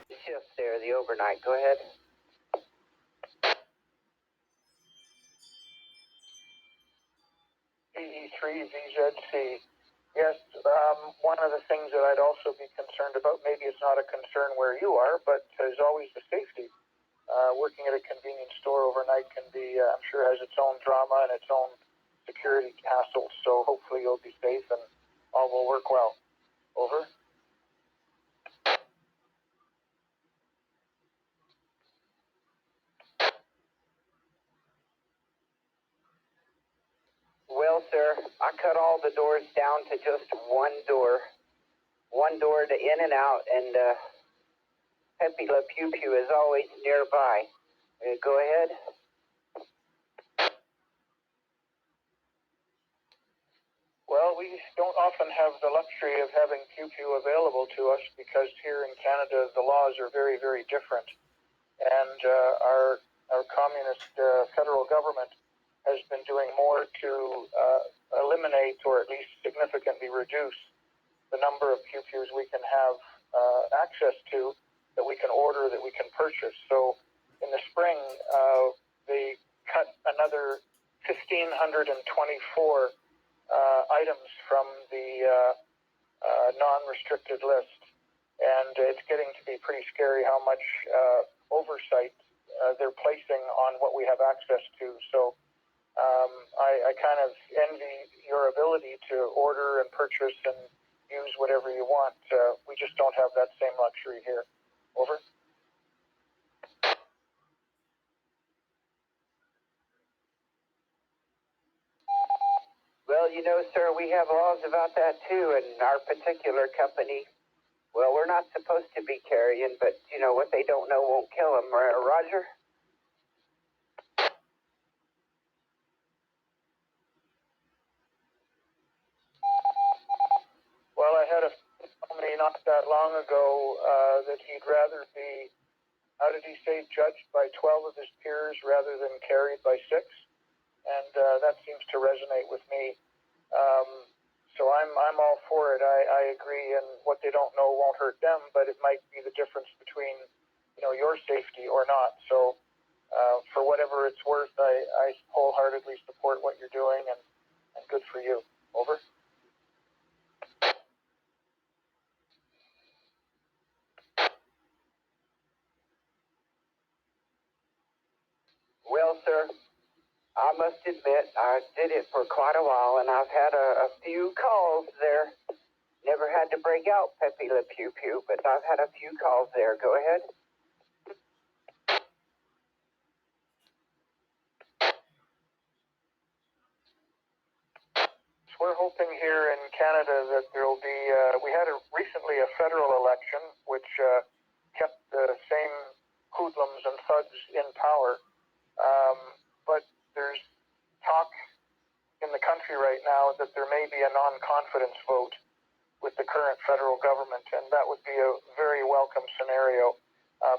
Shift there, the overnight. Go ahead. EE3VZC. Yes, one of the things that I'd also be concerned about, maybe it's not a concern where you are, but is always the safety. Working at a convenience store overnight can be, I'm sure, has its own drama and its own security hassles. So hopefully you'll be safe and all will work well. Over. Well, sir, I cut all the doors down to just one door to in and out, and Pepe Le Pew Pew is always nearby. Go ahead. Well, we don't often have the luxury of having Pew Pew available to us because here in Canada the laws are very, very different, and our communist federal government has been doing more to eliminate or at least significantly reduce the number of Pew Pews we can have access to, that we can order, that we can purchase. So in the spring, they cut another 1,524 items from the non-restricted list. And it's getting to be pretty scary how much oversight they're placing on what we have access to. So I kind of envy your ability to order and purchase and use whatever you want. We just don't have that same luxury here. Over. Well, you know, sir, we have laws about that too, and our particular company, well, we're not supposed to be carrying, but, you know, what they don't know won't kill them, Roger? Well, I had a somebody not that long ago that he'd rather be, how did he say, judged by 12 of his peers rather than carried by 6, and that seems to resonate with me. So I'm all for it. I agree, and what they don't know won't hurt them, but it might be the difference between, you know, your safety or not. So for whatever it's worth, I wholeheartedly support what you're doing, and good for you. Over. Well, sir, I must admit, I did it for quite a while, and I've had a few calls there. Never had to break out Pepe Le Pew Pew, but I've had a few calls there. Go ahead. We're hoping here in Canada that there will be, we had recently a federal election which kept the same hoodlums and thugs in power, but there's talk in the country right now that there may be a non-confidence vote with the current federal government, and that would be a very welcome scenario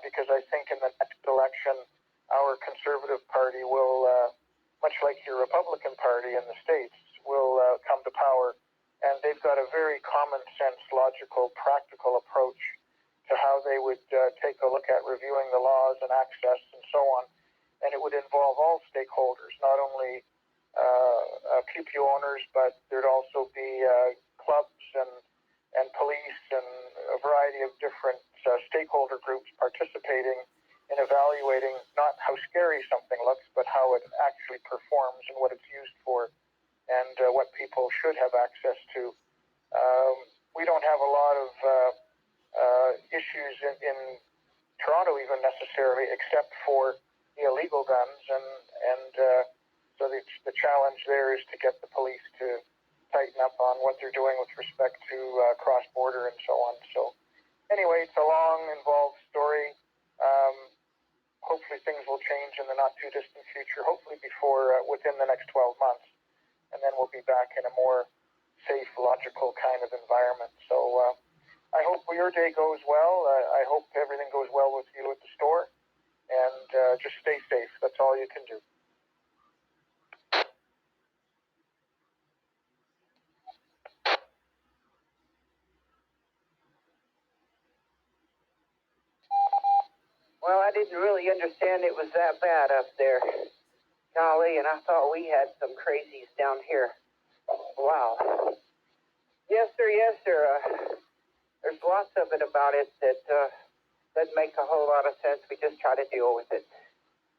because I think in the next election our Conservative Party will, much like your Republican Party in the States, will come to power, and they've got a very common sense, logical, practical approach to how they would take a look at reviewing the laws and access and so on, and it would involve all stakeholders, not only Pew Pew owners, but there'd also be clubs and police and a variety of different stakeholder groups participating in evaluating not how scary something looks, but how it actually performs and what it's used for, and what people should have access to. We don't have a lot of issues in Toronto even necessarily, except for the illegal guns, and so the challenge there is to get the police to tighten up on what they're doing with respect to cross-border and so on. So anyway, it's a long, involved story. Hopefully things will change in the not-too-distant future, hopefully within the next 12 months, and then we'll be back in a more safe, logical kind of environment. So I hope your day goes well. I hope everything goes well with you at the store, and just stay safe. That's all you can do. didn't really understand it was that bad up there. Golly, and I thought we had some crazies down here. Wow. Yes, sir, yes, sir. There's lots of it about it that doesn't make a whole lot of sense. We just try to deal with it.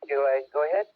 Do I go ahead?